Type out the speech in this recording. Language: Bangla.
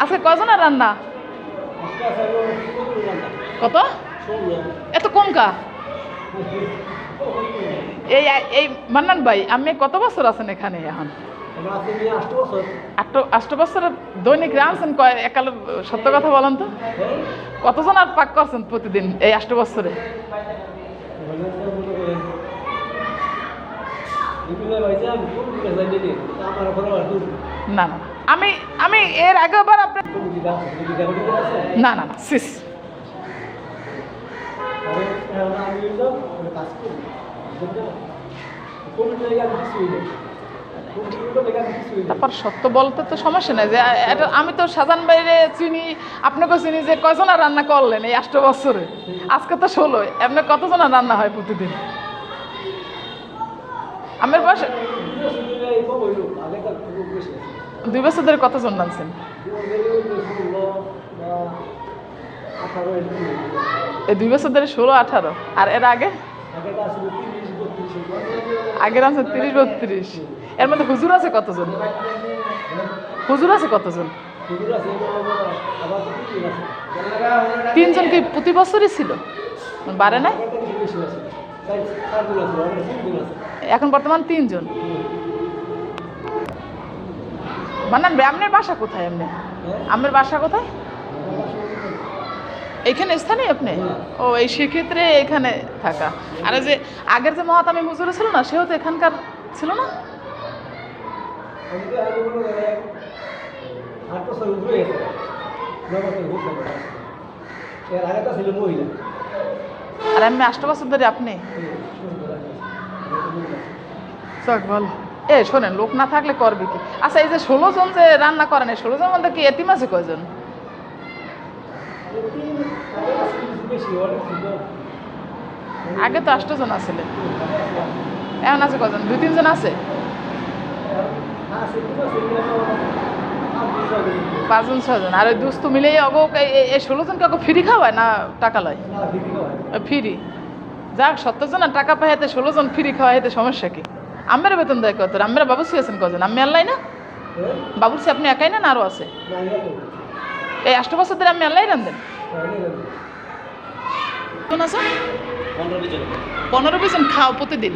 আজকে কজনের রান্না? কত? এত কম কা? এই এই মান্নান ভাই, আমি কত বছর আছেন এখানে এখন? 8 বছরের দৈনিক রাঁধছেন কয় একাল? সত্য কথা বলেন তো, কতজন আর পাক করছেন প্রতিদিন এই 8 বছরে? না না, আমি আমি এর আগেবার আপনার না না না সিস তারপর সত্য বলতে তো সমস্যা নাই, যে এটা আমি তো সাজান বাইরে চিনি, আপনাকে চিনি, যে কয়জন আর রান্না করলেন এই 8 বছরে? আজকে তো 16, এমনি কতজন আর রান্না হয় প্রতিদিন? আমার বয়স 2 বছর ধরে কতজন রাঁধছেন? এই 2 বছর ধরে 16, 18। আর এর আগে আগে রাঁধছেন 30-32। এর মধ্যে হুজুর আছে কতজন? হুজুর আছে কতজন? 3 জন। কি প্রতি বছরই ছিল, বাড়ে নাই? এখন বর্তমান 3 জন। মান্নান ভাই, আপনার বাসা কোথায়? আপনার বাসা কোথায়? এইখানে স্থানীয় আপনি? ও, এই সেক্ষেত্রে এখানে থাকা। আর যে আগের যে মহাতামি হুজুর ছিল না, সেও তো এখানকার ছিল না? আর আমি 8 বছর ধরে আপনি চক বল। শোনেন, লোক না থাকলে করবে কি? আচ্ছা, এই যে 16 জন যে রান্না করেন, এই 16 জন মধ্যে কি এতিম আছে কয়জন? আগে তো 8 জন আসলে, এখন আছে কয়জন? 2-3 জন আছে? 5-6 জন। আর ওই দুস্থ মিলেই এই 16 জনকে ফ্রি খাওয়ায় না টাকা লয়? ফ্রি। যাক, 70 জন আর টাকা পাই, হাতে 16 জন ফ্রি খাওয়া, হাতে সমস্যা কি? আমরা বেতন দেয় কত? আমরা বাবুসি আছেন কজন? আমি আল্লাহ না বাবুসি, আপনি একাই না আরও আছে? এই 8 বছর ধরে আমি আল্লাহ রান্ধেন? 15-20 জন খাও প্রতিদিন?